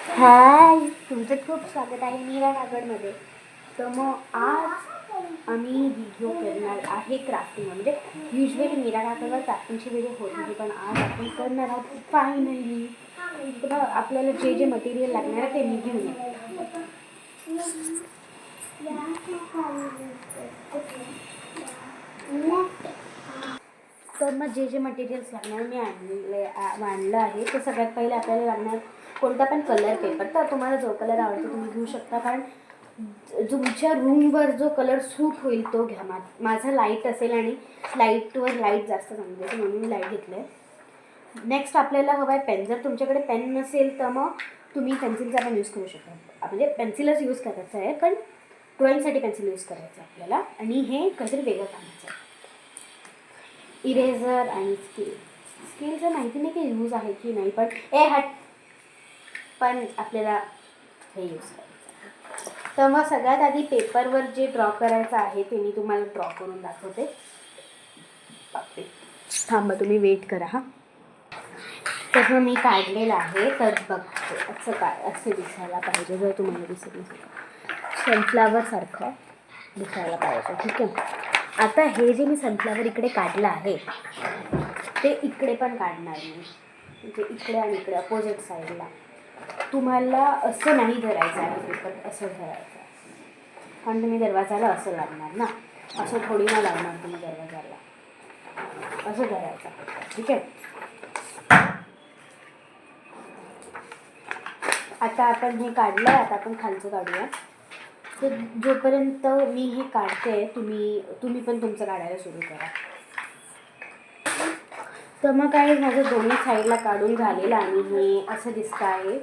हाय, तुमचं खूप स्वागत आहे मीरा कागडमध्ये. तर मग आज आम्ही व्हिडिओ करणार आहे क्राफ्टिंग. म्हणजे युजली मीरा कागडवर क्राफ्टिंगची व्हिडिओ होत नाही, पण आज आपण करणार आहोत फायनली. तर आपल्याला जे जे मटेरियल लागणार आहे ते मी घेऊन येतो. तर मग जे जे मटेरियल्स लागणार मी आणलं आहे. तर सगळ्यात पहिले आपल्याला लागणार कोणता पण कलर पेपर. तर तुम्हाला जो कलर आवडतो तुम्ही घेऊ शकता, कारण तुमच्या रूमवर जो कलर सूट होईल तो घ्या. माझा लाईट असेल आणि लाईटवर लाईट जास्त समजेल म्हणून मी लाईट घेतलं आहे. नेक्स्ट आपल्याला हवा आहे पेन. जर तुमच्याकडे पेन नसेल तर मग तुम्ही पेन्सिलचा पण यूज करू शकता. म्हणजे पेन्सिलच यूज करायचं आहे, पण ड्रॉईंगसाठी पेन्सिल यूज करायचं आहे आपल्याला. आणि हे काहीतरी वेगळं कामाचं आहे. इरेझर आणि स्केलचं माहिती नाही की यूज आहे की नाही, पण आपल्याला हे यूज करायचं. तर मग सगळ्यात आधी पेपरवर जे ड्रॉ करायचं आहे ते मी तुम्हाला ड्रॉ करून दाखवते. थांबा, तुम्ही वेट करा. हां, तसं मी काढलेलं आहे. तर बघते असं दिसायला पाहिजे. जर तुम्हाला दिसत नसेल सनफ्लावरसारखं दिसायला पाहिजे. ठीक आहे. आता हे जे मी सनफ्लावर इकडे काढलं आहे ते इकडे पण काढणार मी. म्हणजे इकडे आणि इकडे अपोजिट साईडला. तुम्हाला असं नाही धरायचं आहे पेपर, असं धरायचं आहे. कारण तुम्ही दरवाजाला असं लागणार ना, असं थोडी ना लागणार तुम्ही दरवाजाला. असं धरायचं. ठीक आहे. आता आपण हे काढलं आहे. आता आपण खालचं काढूया. तर जोपर्यंत मी हे काढते तुम्ही पण तुमचं काढायला सुरू करा. तर मग काय, माझं दोन्ही साईडला काढून झालेलं आणि हे असं दिसतं आहे.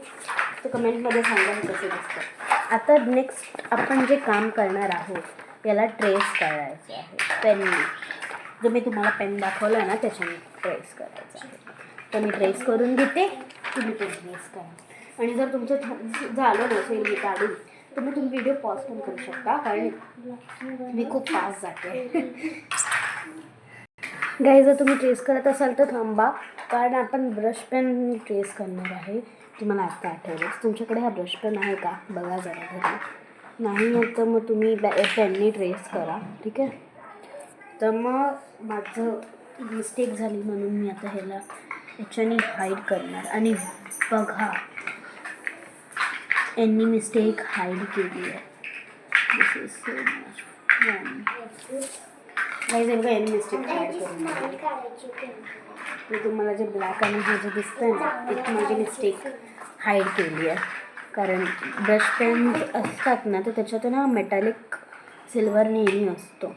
तर कमेंटमध्ये सांगा हे कसं दिसतं. आता नेक्स्ट आपण जे काम करणार आहोत याला ट्रेस करायचं आहे पेनने. जो मी तुम्हाला पेन दाखवला आहे ना त्याच्याने ट्रेस करायचं आहे. तर मी ट्रेस करून घेते, तुम्ही पण ट्रेस करा. आणि जर तुमचं झालं नसेल मी काढून तर मग तुम्ही व्हिडिओ पॉज पण करू शकता, कारण मी खूप फास्ट जाते. गाईज, जर तुम्ही ट्रेस करत असाल तर थांबा, कारण आपण ब्रश पेन ट्रेस करणार आहे. तुम्हाला आता आठवलंच. तुमच्याकडे हा ब्रश पेन आहे का बघा जरा घरी. नाही आहे तर मग तुम्ही पेनने ट्रेस करा. ठीक आहे. तर मग माझं मिस्टेक झाली म्हणून मी आता ह्याला याच्याने हाईड करणार. आणि बघा, यांनी मिस्टेक हाईड केली आहे. दिस इज सो मच गाईज. बघा, यांनी मिस्टेक हाईड करून मी तुम्हाला जे ब्लॅक आणि हे जे दिसतं ना ते माझी मिस्टेक हाईड केली आहे. कारण ब्रश पेन असतात ना तर त्याच्यातून हा मेटॅलिक सिल्वर नेहमी असतो.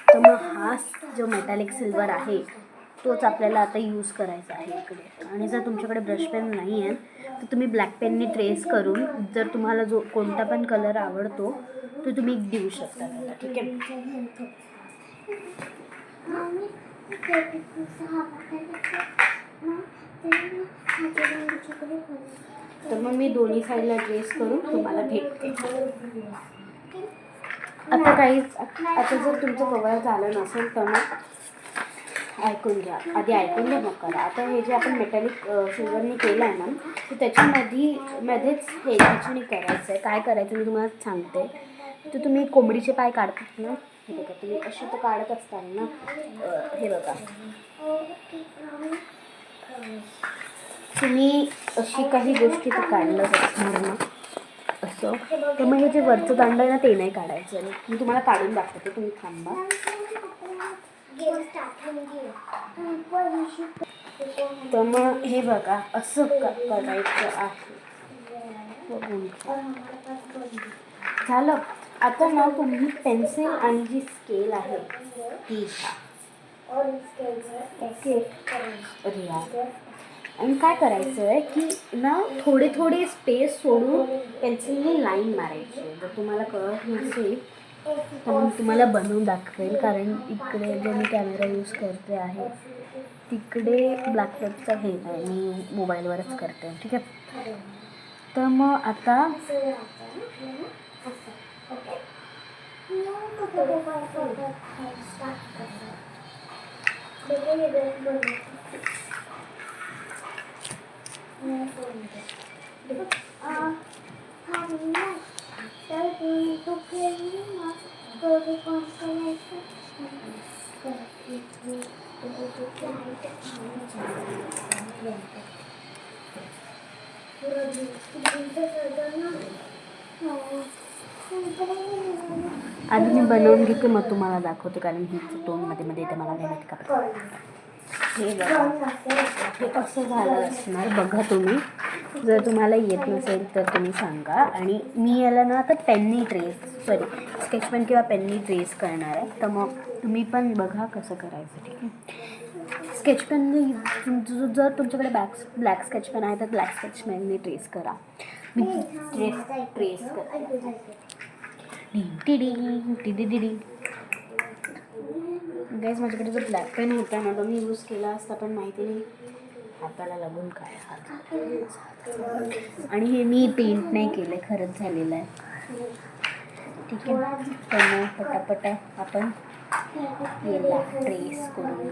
तर मग हा जो मेटॅलिक सिल्वर आहे तोच आपल्याला आता यूज करायचा आहे इकडे. आणि जर तुमच्याकडे ब्रश पेन नाही आहे तर तुम्ही ब्लॅक पेनने ट्रेस करून जर तुम्हाला जो कोणता पण कलर आवडतो तो तुम्ही देऊ शकता त्याला. ठीक आहे. तर मग मी दोन्ही साईडला ट्रेस करून तुम्हाला भेटते. आता जर तुमचं कव्हर झालं नसेल तर मग ऐकून घ्या. आधी ऐकून घ्या मग करा. आता हे जे आपण मेटॅलिक सिल्वरने केलं आहे ना तर त्याच्यामध्येच हे ह्याच्याने करायचं आहे. काय करायचं मी तुम्हाला सांगते. तर तुम्ही कोंबडीचे पाय काढतात ना, हे बघा, तुम्ही अशी तर काढत असताल ना. हे बघा, तुम्ही अशी काही गोष्टी तर काढलं असणार ना असं. तर मग हे जे वरचं दांड आहे ना ते नाही काढायचं. मी तुम्हाला काढून दाखवते, तुम्ही थांबा. तर मग हे बघा असं करायचं आहे. झालं. आता ना तुम्ही पेन्सिल आणि जी स्केल आहे ती घ्या. ओके. आणि काय करायचं आहे की ना थोडे स्पेस सोडून पेन्सिलने लाईन मारायची आहे. जर तुम्हाला कळत नसेल तर मग तुम्हाला बनवून दाखवेल, कारण इकडे जो मी कॅमेरा यूज करते आहे तिकडे ब्लॅक पेपचं हे आहे, मी मोबाईलवरच करते. ठीक आहे. तर मग आता आधी मी बनवून घेते मग तुम्हाला दाखवते, कारण ही टोन मध्ये मध्ये येते मला नाही माहिती का. हे बघा, हे कसं झालं असणार बघा तुम्ही. जर तुम्हाला येत नसेल तर तुम्ही सांगा. आणि मी याला ना आता स्केच पेन किंवा पेननी ट्रेस करणार आहे. तर मग तुम्ही पण बघा कसं करायचं, ठीक आहे. स्केच पेनने जर तुमच्याकडे ब्लॅक स्केच पेन आहे तर ब्लॅक स्केच पेनने ट्रेस करा. मी ट्रेस करते. गाईज माझ्याकडे जो ब्लॅक पेन होता ना तो मी यूज केला असता, पण माहिती नाही हाताला लागून काय हात. आणि हे मी पेंट नाही केलं, खरंच झालेलं आहे. ठीक आहे, तर मग पटापटा आपण याला ट्रेस करून घेऊ.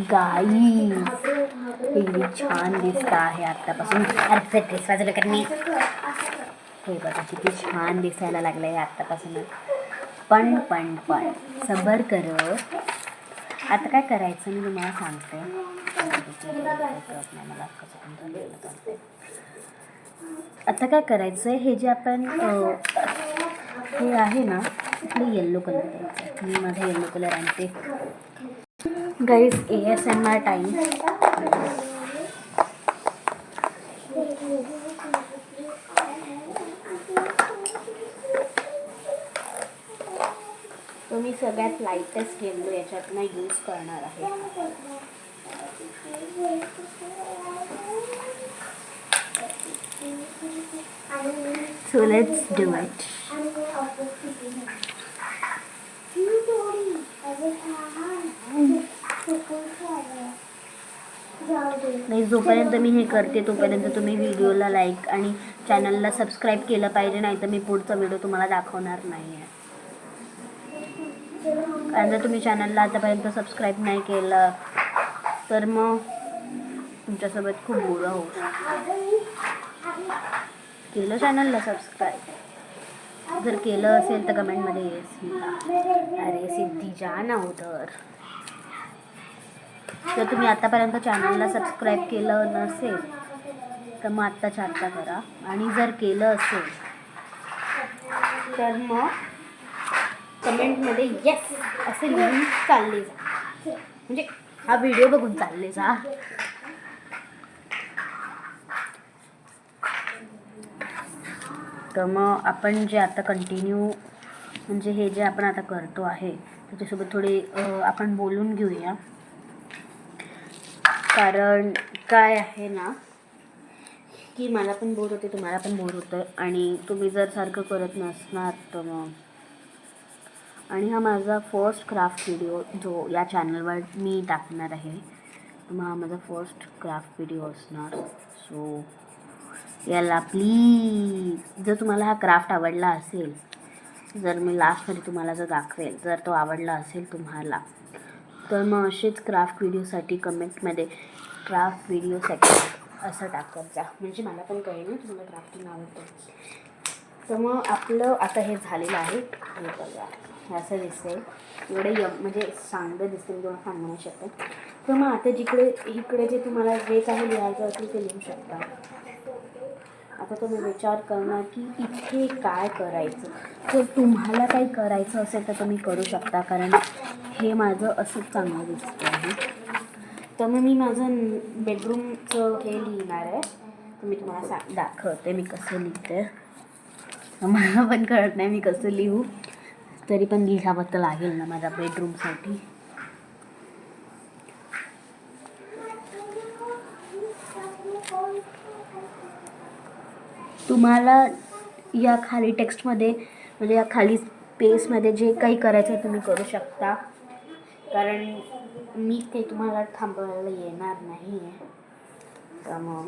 गाई एवढी छान दिसत आहे आत्तापासून. अरे ड्रेस वाजवलं कर मी. हे बघा किती छान दिसायला लागलं आहे आत्तापासून. पण पण पण सबर कर. आता काय करायचं मी तुम्हाला सांगते. मला कसं आता काय करायचं आहे, हे जे आपण हे आहे ना आपलं येल्लो कलर द्यायचं. मी माझा येल्लो कलर आणते. Guys ASMR time. तो मी सगळ्यात लाईटेस्ट येल्लो याच्यातनं यूज करणार आहे. So let's do it. नाही, जोपर्यंत मी हे करते तोपर्यंत तुम्ही व्हिडिओला लाईक आणि चॅनलला सबस्क्राईब केलं पाहिजे, नाही तर मी पुढचा व्हिडिओ तुम्हाला दाखवणार नाही आहे. कारण जर तुम्ही चॅनलला आतापर्यंत सबस्क्राईब नाही केलं तर मग तुमच्यासोबत खूप बुरं होऊ शकतं. केलं चॅनलला सबस्क्राईब? जर केलं असेल तर कमेंटमध्ये येस. अरे सिद्धी जा ना उधर. जर तुम्ही आतापर्यंत चॅनलला सबस्क्राईब केलं नसेल तर मग आत्ताच्या आत्ता करा. आणि जर केलं असेल तर मग कमेंटमध्ये येस असे लिहून चालले जा. म्हणजे हा व्हिडिओ बघून चालले जा. तर मग आपण जे आता कंटिन्यू म्हणजे हे जे आपण आता करतो आहे त्याच्यासोबत थोडे आपण बोलून घेऊया. कारण काय आहे ना की मला पण बोर होते, तुम्हाला पण बोर होतं. आणि तुम्ही जर सारखं करत नसणार तर मग. आणि हा माझा फर्स्ट क्राफ्ट व्हिडिओ जो या चॅनलवर मी टाकणार आहे. मग हा माझा फर्स्ट क्राफ्ट व्हिडिओ असणार. सो याला प्लीज, जर तुम्हाला हा क्राफ्ट आवडला असेल, जर मी लास्टमध्ये तुम्हाला जर दाखवेल, जर तो आवडला असेल तुम्हाला, तर मग असेच क्राफ्ट व्हिडिओसाठी कमेंटमध्ये क्राफ्ट व्हिडिओसाठी असं टाकत जा. म्हणजे मला पण कळेल ना तुम्हाला क्राफ्टिंग आवडतं. तर मग आपलं आता हे झालेलं आहे. हे बघा असं दिसतंय. एवढं म्हणजे चांगलं दिसतं, तुम्हाला सांगू नाही शकत. तर मग आता इकडे जे तुम्हाला जे काही लिहायचं असेल ते लिहू शकता. आता तुम्ही विचार करणार की इथे काय करायचं. जर तुम्हाला काही करायचं असेल तर तुम्ही करू शकता, कारण हे माझं असंच चांगलं दिसतं आहे. तर मग मी माझं बेडरूमचं हे लिहिणार आहे. तर मी तुम्हाला दाखवते मी कसं लिहिते. मला पण कळत नाही मी कसं लिहू. तरी पण 1,500 तर लागेल ना माझ्या बेडरूमसाठी. तुम्हाला या खाली टेक्स्टमध्ये म्हणजे या खाली स्पेसमध्ये जे काही करायचं आहे तुम्ही करू शकता, कारण मी ते तुम्हाला थांबवायला येणार नाही आहे. त्यामुळं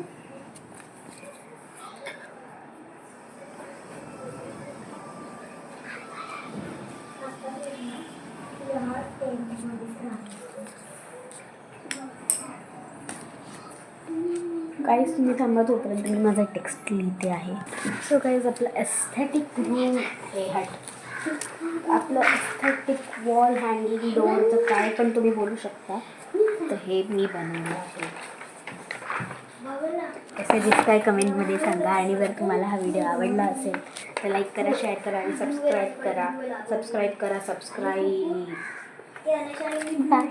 गाईज तुम्ही थांबा, तोपर्यंत मी माझा टेक्स्ट लिहिते आहे. सो गाईज आपलं एस्थेटिक रूम हे आपलं एस्थेटिक वॉल हँगिंग डोअरचं काय पण तुम्ही बोलू शकता, तर हे मी बनवलं आहे. तसे जे काय कमेंटमध्ये सांगा, आणि जर तुम्हाला हा व्हिडिओ आवडला असेल तर लाईक करा, शेअर करा आणि सबस्क्राईब करा. बाय.